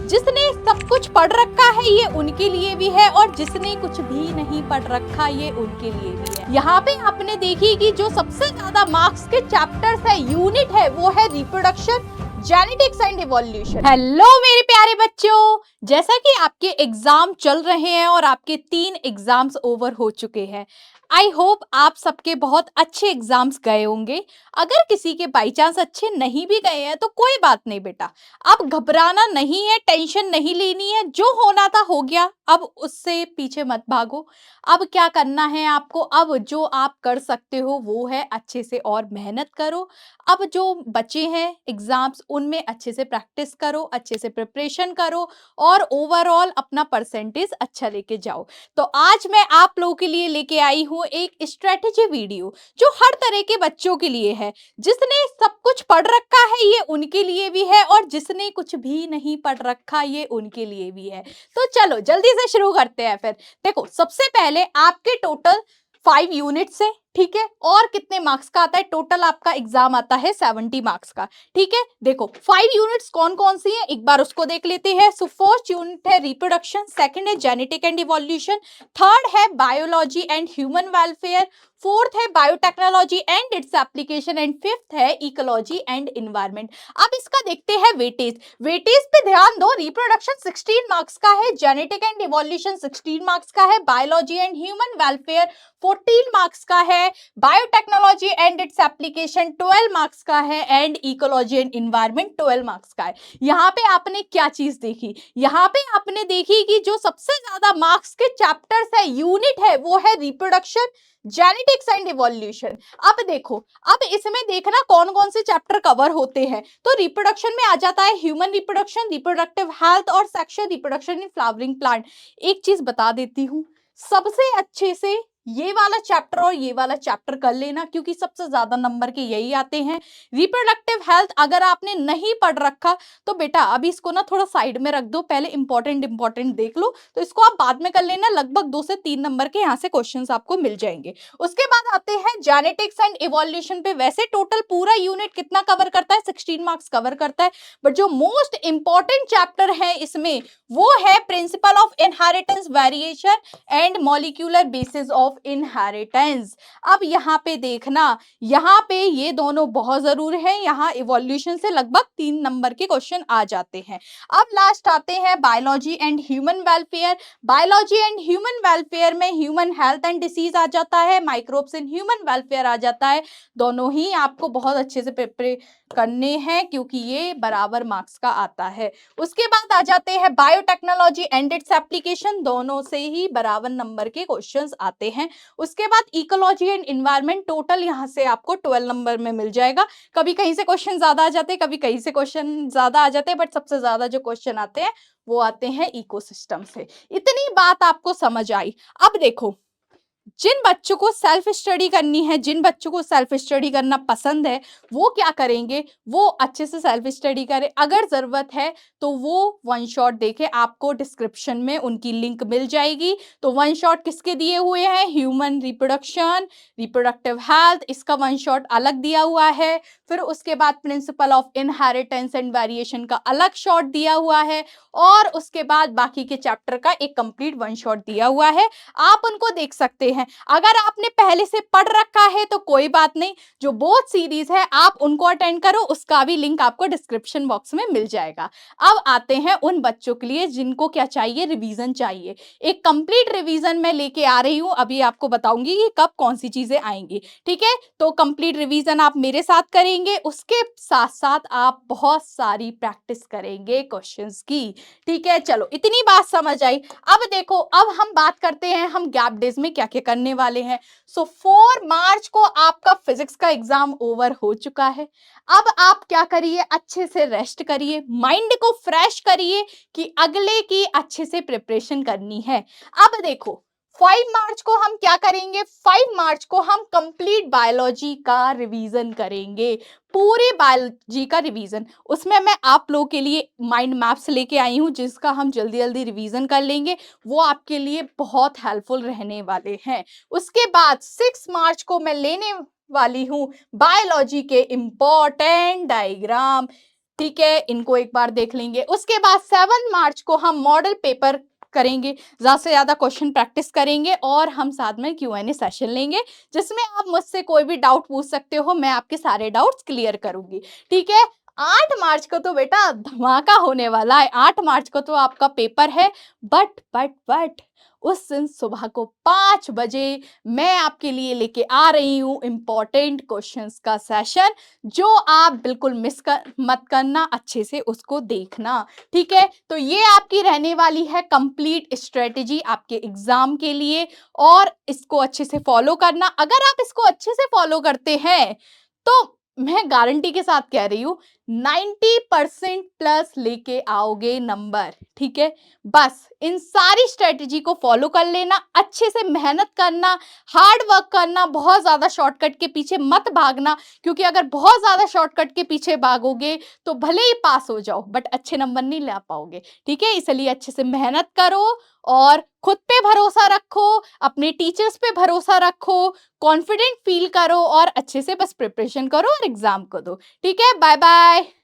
जिसने सब कुछ पढ़ रखा है ये उनके लिए भी है और जिसने कुछ भी नहीं पढ़ रखा ये उनके लिए भी है। यहाँ पे आपने देखी कि जो सबसे ज्यादा मार्क्स के चैप्टर्स है, यूनिट है, वो है reproduction, genetics and evolution. Hello मेरे प्यारे बच्चों, जैसा कि आपके एग्जाम चल रहे हैं और आपके 3 एग्जाम्स ओवर हो चुके हैं, आई होप आप सबके बहुत अच्छे एग्जाम्स गए होंगे। अगर किसी के बाई चांस अच्छे नहीं भी गए हैं तो कोई बात नहीं बेटा, अब घबराना नहीं है, टेंशन नहीं लेनी है, जो होना था हो गया, अब उससे पीछे मत भागो। अब क्या करना है आपको, अब जो आप कर सकते हो वो है अच्छे से और मेहनत करो। अब जो बचे हैं एग्जाम्स उनमें अच्छे से प्रैक्टिस करो, अच्छे से प्रिपरेशन करो और ओवरऑल अपना परसेंटेज अच्छा लेके जाओ। तो आज मैं आप लोगों के लिए लेके आई हूँ एक स्ट्रेटेजी वीडियो जो हर तरह के बच्चों के लिए है। जिसने सब कुछ पढ़ रखा है ये उनके लिए भी है और जिसने कुछ भी नहीं पढ़ रखा ये उनके लिए भी है। तो चलो जल्दी से शुरू करते हैं। फिर देखो, सबसे पहले आपके टोटल 5 यूनिट्स है, ठीक है, और कितने मार्क्स का आता है टोटल, आपका एग्जाम आता है 70 मार्क्स का, ठीक है। देखो 5 यूनिट्स कौन कौन सी है एक बार उसको देख लेते हैं। सो फर्स्ट यूनिट है रिप्रोडक्शन, सेकंड है जेनेटिक एंड इवोल्यूशन, थर्ड है biology and human welfare, fourth है biotechnology and its application and fifth है इकोलॉजी एंड एनवायरनमेंट। अब इसका देखते हैं वेटेज। वेटेज पे ध्यान दो, रिप्रोडक्शन 16 मार्क्स का है, जेनेटिक एंड इवोल्यूशन 16 मार्क्स का है, biology and human welfare 14 marks का है, biotechnology and its application 12 marks का है and ecology and environment 12 marks का है। यहाँ पे आपने क्या चीज देखी, यहाँ पे आपने देखी कि जो सबसे ज्यादा मार्क्स के चैप्टर्स है, यूनिट है, वो है रिप्रोडक्शन, जेनेटिक्स एंड इवोल्यूशन। अब देखो, अब इसमें देखना कौन कौन से चैप्टर कवर होते हैं। तो रिप्रोडक्शन में आ जाता है ह्यूमन रिप्रोडक्शन, रिप्रोडक्टिव हेल्थ और sexual reproduction in flowering plant. एक चीज बता देती हूँ, सबसे अच्छे से ये वाला चैप्टर और ये वाला चैप्टर कर लेना क्योंकि सबसे ज्यादा नंबर के यही आते हैं। रिप्रोडक्टिव हेल्थ अगर आपने नहीं पढ़ रखा तो बेटा अभी इसको ना थोड़ा साइड में रख दो, पहले इंपॉर्टेंट देख लो, तो इसको आप बाद में कर लेना। लगभग 2 से 3 नंबर के यहाँ से क्वेश्चंस आपको मिल जाएंगे। उसके बाद आते हैं जेनेटिक्स एंड इवोल्यूशन पे। वैसे टोटल पूरा यूनिट कितना कवर करता है, 16 मार्क्स कवर करता है, बट जो मोस्ट इंपॉर्टेंट चैप्टर है इसमें वो है principle of inheritance, variation and molecular basis of inheritance. अब यहाँ पे देखना, यहाँ पे ये दोनों बहुत जरूरी है, यहाँ इवोल्यूशन से लगभग 3 नंबर के क्वेश्चन आ जाते हैं। अब लास्ट आते हैं biology and human welfare. Biology and human welfare में ह्यूमन हेल्थ एंड डिसीज आ जाता है, माइक्रोब्स इन ह्यूमन वेलफेयर आ जाता है। दोनों ही आपको बहुत अच्छे से प्रिपेयर करने हैं क्योंकि ये बराबर मार्क्स का आता है। उसके बाद आ जाते हैं बायोटेक्नोलॉजी एंड इट्स एप्लीकेशन, दोनों से ही बराबर नंबर के क्वेश्चंस आते हैं। उसके बाद इकोलॉजी एंड एनवायरनमेंट, टोटल यहाँ से आपको 12 नंबर में मिल जाएगा। कभी कहीं से क्वेश्चन ज्यादा आ जाते हैं, कभी कहीं से क्वेश्चन ज्यादा आ जाते हैं, बट सबसे ज्यादा जो क्वेश्चन आते हैं वो आते हैं इकोसिस्टम से। इतनी बात आपको समझ आई। अब देखो, जिन बच्चों को सेल्फ स्टडी करनी है, जिन बच्चों को सेल्फ स्टडी करना पसंद है, वो क्या करेंगे, वो अच्छे से सेल्फ स्टडी करें। अगर जरूरत है तो वो वन शॉट देखें, आपको डिस्क्रिप्शन में उनकी लिंक मिल जाएगी। तो वन शॉट किसके दिए हुए हैं, ह्यूमन रिप्रोडक्शन, रिप्रोडक्टिव हेल्थ, इसका वन शॉट अलग दिया हुआ है। फिर उसके बाद principle of inheritance and variation का अलग शॉट दिया हुआ है और उसके बाद बाकी के चैप्टर का एक कंप्लीट वन शॉट दिया हुआ है। आप उनको देख सकते हैं। अगर आपने पहले से पढ़ रखा है तो कोई बात नहीं, जो बोथ सीरीज है आप उनको अटेंड करो, उसका भी लिंक आपको डिस्क्रिप्शन बॉक्स में मिल जाएगा। अब आते हैं उन बच्चों के लिए जिनको क्या चाहिए, रिवीजन चाहिए। एक कंप्लीट रिवीजन मैं लेके आ रही हूं, अभी आपको बताऊंगी कि कब कौन सी चीजें आएंगी, ठीक है। तो कंप्लीट रिवीजन आप मेरे साथ करेंगे, उसके साथ साथ आप बहुत सारी प्रैक्टिस करेंगे क्वेश्चंस की, ठीक है। चलो इतनी बात समझ आई। अब देखो, अब हम बात करते हैं हम गैप डेज में क्या क्या करने वाले हैं। सो 4 मार्च को आपका फिजिक्स का एग्जाम ओवर हो चुका है। अब आप क्या करिए, अच्छे से रेस्ट करिए, माइंड को फ्रेश करिए कि अगले की अच्छे से प्रिपरेशन करनी है। अब देखो 5 मार्च को हम क्या करेंगे, 5 मार्च को हम कंप्लीट बायोलॉजी का रिवीजन करेंगे, पूरे बायोलॉजी का रिवीजन। उसमें मैं आप लोगों के लिए माइंड मैप्स लेके आई हूँ जिसका हम जल्दी जल्दी रिवीजन कर लेंगे, वो आपके लिए बहुत हेल्पफुल रहने वाले हैं। उसके बाद 6 मार्च को मैं लेने वाली हूँ बायोलॉजी के इंपॉर्टेंट डायग्राम, ठीक है, इनको एक बार देख लेंगे। उसके बाद 7 मार्च को हम मॉडल पेपर करेंगे, ज़्यादा से ज़्यादा क्वेश्चन प्रैक्टिस करेंगे और हम साथ में Q&A सेशन लेंगे, जिसमें आप मुझसे कोई भी डाउट पूछ सकते हो, मैं आपके सारे डाउट्स क्लियर करूँगी, ठीक है? 8 मार्च को तो बेटा धमाका होने वाला है, 8 मार्च को तो आपका पेपर है, बट उस दिन सुबह को 5 बजे मैं आपके लिए लेके आ रही हूँ इम्पोर्टेंट क्वेश्चंस का सेशन, जो आप बिल्कुल मत करना, अच्छे से उसको देखना, ठीक है? तो ये आपकी रहने वाली है कंप्लीट स्ट्रेटेजी आपके एग्जाम के लिए और इसको अच्छे से फॉलो करना। अगर आप इसको अच्छे से फॉलो करते हैं तो मैं गारंटी के साथ कह रही हूँ 90% प्लस लेके आओगे नंबर, ठीक है? बस इन सारी स्ट्रेटेजी को फॉलो कर लेना, अच्छे से मेहनत करना, हार्ड वर्क करना, बहुत ज्यादा शॉर्टकट के पीछे मत भागना, क्योंकि अगर बहुत ज्यादा शॉर्टकट के पीछे भागोगे तो भले ही पास हो जाओ बट अच्छे नंबर नहीं ला पाओगे, ठीक है? इसलिए अच्छे से मेहनत करो और खुद पे भरोसा रखो, अपने टीचर्स पे भरोसा रखो, कॉन्फिडेंट फील करो और अच्छे से बस प्रिपरेशन करो और एग्जाम को दो, ठीक है? Bye bye.